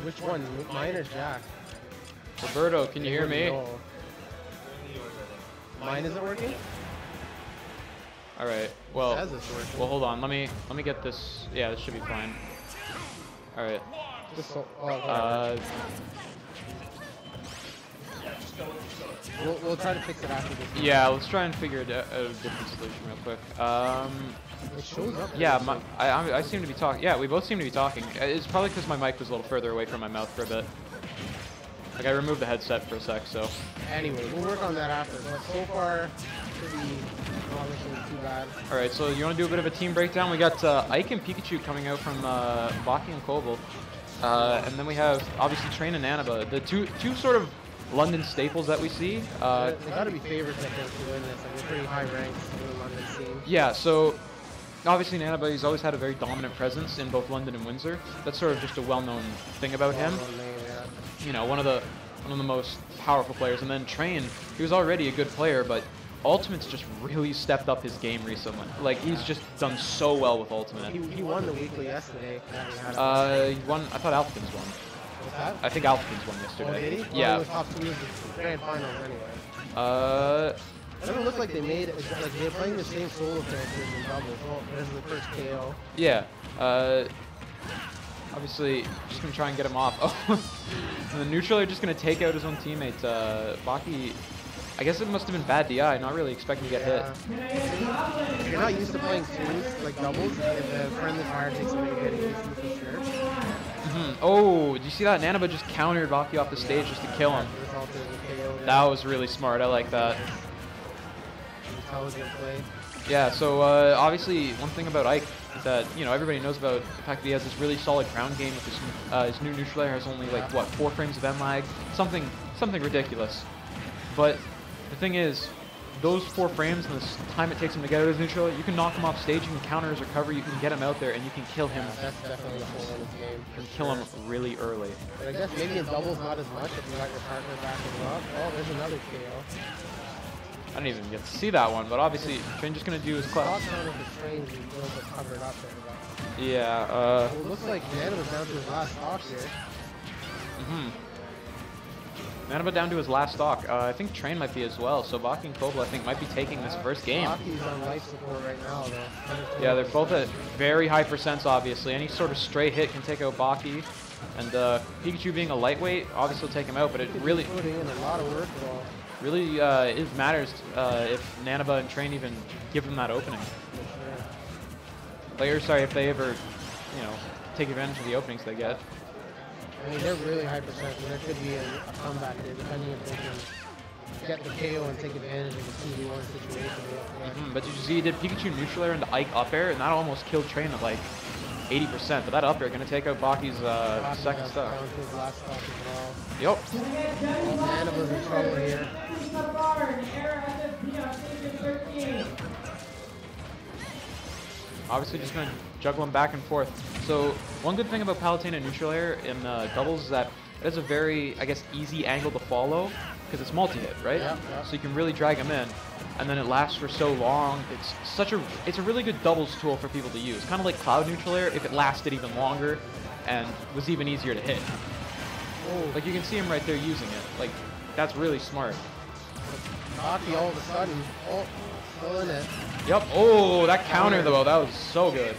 Which one? Mine or Jack? Roberto, can you hear me? Mine isn't working? All right. Well, It says it's working. hold on. Let me get this. Yeah, this should be fine. All right. We'll try to fix it after this. Yeah, let's try and figure out a different solution real quick. It shows up. Yeah, I seem to be talking. Yeah, we both seem to be talking. It's probably because my mic was a little further away from my mouth for a bit. Like, I removed the headset for a sec, so. Anyway, we'll work on that after. But so far, should be obviously too bad. All right, so you want to do a bit of a team breakdown? We got Ike and Pikachu coming out from Baki and Koebel. And then we have, obviously, Train and Nanaba. The two sort of London staples that we see. They got to be favorites, I think, to win this. Like, they're pretty high ranks in the London scene. Yeah, so obviously Nanaba, he's always had a very dominant presence in both London and Windsor. That's sort of just a well-known thing about him. You know, one of the most powerful players. And then Train, he was already a good player, but Ultimate's just really stepped up his game recently. Like, he's just done so well with Ultimate. He won the weekly yesterday. He won. I thought Alphins won. What's that? I think Alphins won yesterday. Oh, did he? Yeah. Well, it was top 2 of the grand finals anyway. It doesn't look like they made it. Like, they're playing the same solo characters in doubles. Well, this is the first KO. Yeah. Obviously, just gonna try and get him off. Oh, and the neutral are just gonna take out his own teammate. Baki, I guess it must have been bad DI. Not really expecting to get hit. If you're not used to playing twos, like doubles, if the friendly fire takes a big hit against you for sure. Oh, did you see that? Nanaba just countered Baki off the stage just to kill him. That was really smart. I like that. Intelligent play. Yeah, so obviously one thing about Ike is that, you know, everybody knows about the fact that he has this really solid ground game with his new neutral air has only like, what, 4 frames of M lag? Something ridiculous. But the thing is, those 4 frames and the time it takes him to get out of his neutral, you can knock him off stage, you can counter his recovery, you can get him out there, and you can kill him. Yeah, that's definitely the whole of the game. You can kill him really early. But I guess maybe in doubles not as much if you got your partner backing up. Oh, there's another KO. I didn't even get to see that one, but obviously Train just gonna do his clap. Train is a little bit covered up there, but yeah. well, it looks like Nanaba was down to his last stock here. Nanaba down to his last stock. I think Train might be as well. So Baki and Koebel, I think, might be taking this first game. Baki's on life support right now, though. Yeah, they're both at very high percents, obviously. Any sort of stray hit can take out Baki. And Pikachu being a lightweight, obviously will take him out, but it really putting in a lot of work, though. Really, it matters if Nanaba and Train even give them that opening. Players, sorry, if they ever, you know, take advantage of the openings they get. I mean, they're really high percent, and there could be a comeback there, depending if they can get the KO and take advantage of the 2v1 situation. But did you see, did Pikachu neutral air into Ike up air, and that almost killed Train at like 80%, but that up air going to take out Baki's second stock. Yep. Nanaba's in trouble here. Obviously just going to juggle them back and forth. So one good thing about Palutena neutral air in doubles is that it has a very, I guess, easy angle to follow because it's multi-hit, right? Yeah. So you can really drag them in, and then it lasts for so long. It's a really good doubles tool for people to use. Kind of like Cloud neutral air if it lasted even longer and was even easier to hit. Oh. Like you can see him right there using it. Like that's really smart. Baki all of a sudden, still in it. Yep. Oh, that counter though, that was so good.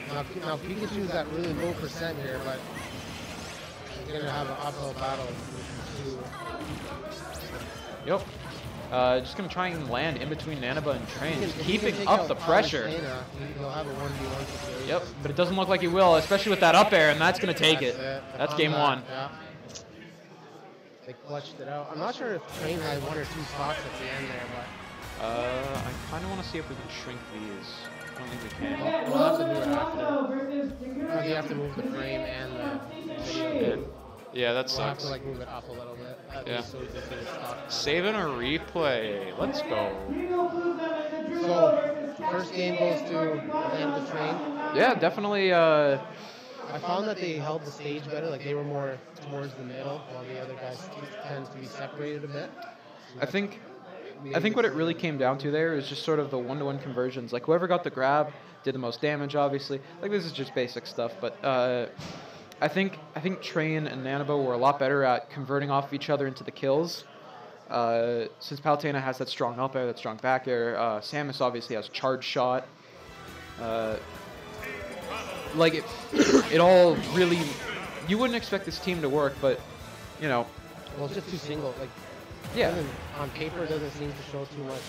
Now Pikachu's at really low percent here, but he's gonna have an uphill battle with Pikachu. Yep. Just gonna try and land in between Nanaba and Train, just keeping up the pressure. He'll have a 1v1 situation. Yep, but it doesn't look like he will, especially with that up air, and that's gonna take it. That's game 1. Yeah. They clutched it out. I'm not sure if Train had 1 or 2 stocks at the end there, but. I kind of want to see if we can shrink these. I don't think we can. We'll have to do it after. You have to move the frame and the video. Yeah, that We'll have sucks. to like move it up a little bit. Yeah. So we can see the stock. Saving a replay. Let's go. So, first game goes to the Train. Yeah, definitely. I found that they held the stage better. Like they were more towards the middle, while the other guys tend to be separated a bit. I think what it really came down to there is just sort of the one-to-one conversions. Like whoever got the grab did the most damage, obviously. Like this is just basic stuff, but I think Train and Nanaba were a lot better at converting off of each other into the kills. Since Palutena has that strong up air, that strong back air, Samus obviously has charge shot. Like it all really, you wouldn't expect this team to work, but you know. Well, it's just too single. Like, yeah. On paper, it doesn't seem to show too much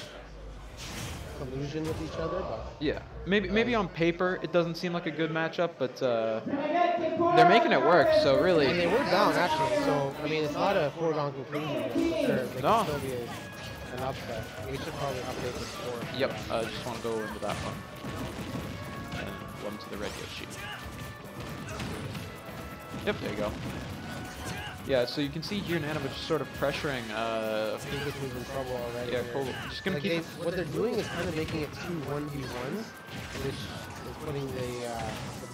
collusion with each other, but yeah, maybe on paper it doesn't seem like a good matchup, but they're making it work. So really, and they were down actually. So I mean, it's not a foregone conclusion for sure. They can still be an upset. We should probably update the score. Yep, just want to go into that one and one to the radio sheet. Yep, there you go. Yeah, so you can see here Nanaba just sort of pressuring. Pikachu's in trouble already. Yeah, Koebel. Just gonna keep. What they're doing is kind of making it 2 1v1s, which is putting the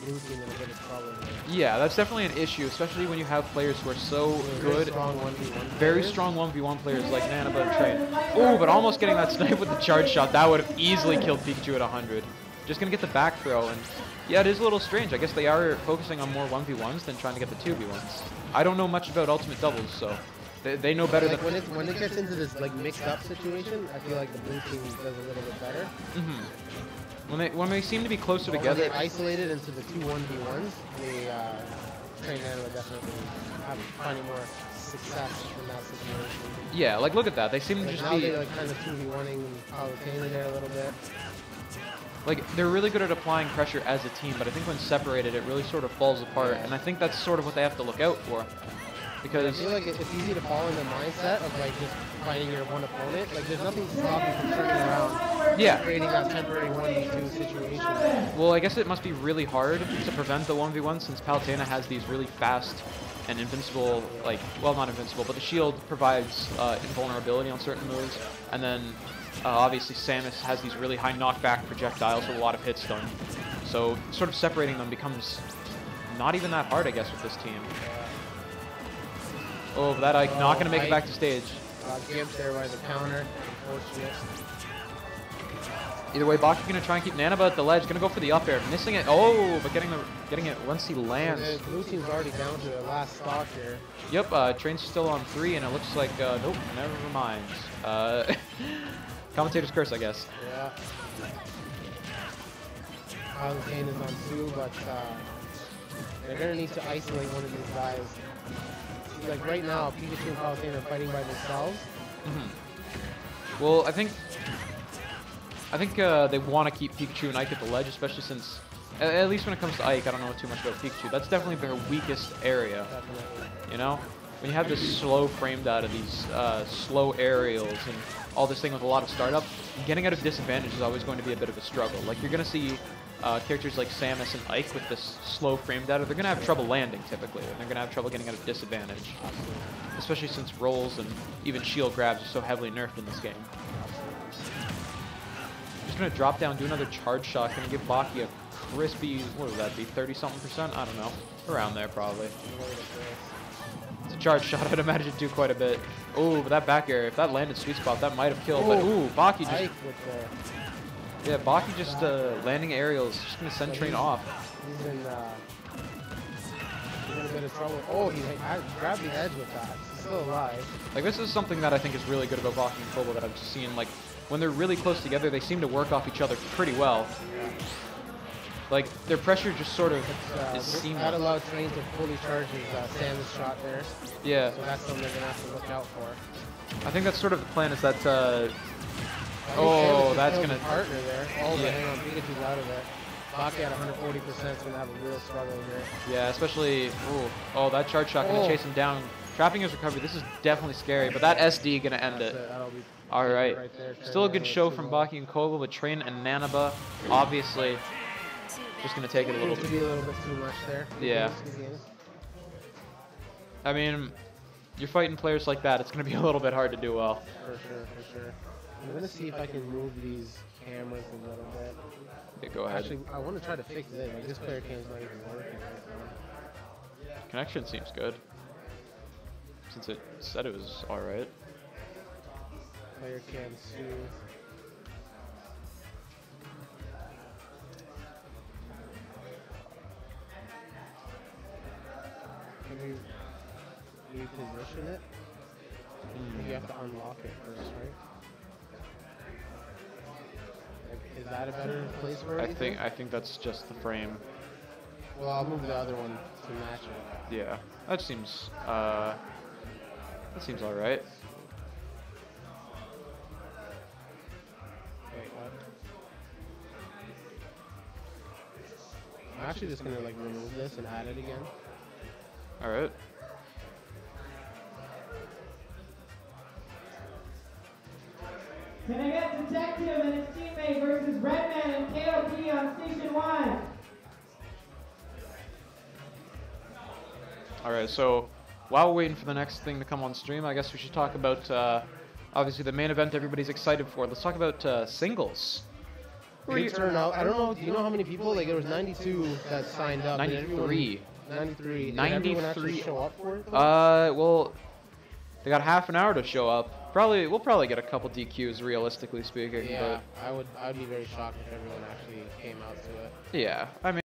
blue team in a bit of trouble. Yeah, that's definitely an issue, especially when you have players who are so good, very strong 1v1 players like Nanaba and Train. Oh, but almost getting that snipe with the charge shot. That would have easily killed Pikachu at 100. Just gonna get the back throw, and yeah, it is a little strange. I guess they are focusing on more 1v1s than trying to get the 2v1s. I don't know much about ultimate doubles, so they know better. Like when it gets into this like mixed up situation, I feel like the blue team does a little bit better. When they seem to be closer together, when they isolated into the 2 1v1s, they Train would definitely have finding more success in that situation. Yeah, like look at that. They seem to like just now be they like kind of 2v1ing Palutena there a little bit. Like, they're really good at applying pressure as a team, but I think when separated, it really sort of falls apart, and I think that's sort of what they have to look out for. Because I feel like it's easy to fall in the mindset of, like, just fighting your one opponent. Like, there's nothing to stop you from turning around and creating that temporary 1v2 situation. Well, I guess it must be really hard to prevent the 1v1 since Palutena has these really fast and invincible, like, well, not invincible, but the shield provides invulnerability on certain moves, and then obviously Samus has these really high knockback projectiles with a lot of hit stun. So sort of separating them becomes not even that hard, I guess, with this team. Oh, but that Ike not going to make it back to stage. Gibbs there by the counter. Unfortunate. Either way, Baki's going to try and keep Nanaba at the ledge. Going to go for the up air. Missing it. Oh, but getting it once he lands. The blue team's already down to the last stock here. Yep, Train's still on 3, and it looks like, nope, never mind. Commentator's curse, I guess. Yeah. Palutena is on 2, but they're going to need to isolate one of these guys. Like right now, Pikachu and Palutena are fighting by themselves. Well, I think they want to keep Pikachu and Ike at the ledge, especially since, at least when it comes to Ike, I don't know too much about Pikachu. That's definitely their weakest area. Definitely. You know? When you have this slow frame data, these slow aerials, and all this thing with a lot of startup, getting out of disadvantage is always going to be a bit of a struggle. Like, you're going to see characters like Samus and Ike with this slow frame data, they're going to have trouble landing, typically, and they're going to have trouble getting out of disadvantage. Especially since rolls and even shield grabs are so heavily nerfed in this game. Just going to drop down, do another charge shot, going to give Baki a crispy, what would that be, 30-something%? I don't know. Around there, probably. It's a charge shot, I'd imagine it'd do quite a bit. Ooh, but that back air, if that landed sweet spot, that might have killed. But ooh, Baki just... Yeah, Baki just landing aerials, just going to send Train off. He's in a bit of trouble. Oh, he grabbed the edge with that. He's still alive. Like, this is something that I think is really good about Baki and Koebel that I've just seen. Like, when they're really close together, they seem to work off each other pretty well. Like, their pressure just sort of is seamless. That allowed Train to fully charge his Samus shot there. Yeah. So that's something they're going to have to look out for. I think that's sort of the plan, is that... oh, that's going to... partner there. Oh, yeah. Hang on, Pikachu's out of there. Baki at 140% is going to have a real struggle here. Yeah, especially... Ooh, oh, that charge shot going to chase him down. Trapping his recovery. This is definitely scary, but that SD going to end it. All right. Still a good show from Baki and Koebel, but Train and Nanaba, obviously, just going to take it a little bit. A little bit too much there. Yeah. I mean, you're fighting players like that, it's going to be a little bit hard to do well. For sure, for sure. I'm going to see if I can move these cameras a little bit. Yeah, go ahead. Actually, I want to try to fix it. Like, this player cam's not even working right now. Connection seems good. Since it said it was alright. Player cam soothe. reposition it. I think you have to unlock it first, right? Like, is that a better place for it? I think that's just the frame. Well, I'll move the other one to match it. Yeah, that seems all right. Wait, what? I'm actually just gonna like remove this and add it again. All right. Can I get Detective and his teammate versus Redman and KOP on Station 1? All right, so while we're waiting for the next thing to come on stream, I guess we should talk about obviously the main event everybody's excited for. Let's talk about singles. Big turnout. I don't know. Do you know how many people? Like, there was 92 that signed up. 93. 93. Did 93. everyone actually show up for it? Well, they got half an hour to show up. We'll probably get a couple DQs, realistically speaking. Yeah, I would be very shocked if everyone actually came out to it. But yeah, I mean.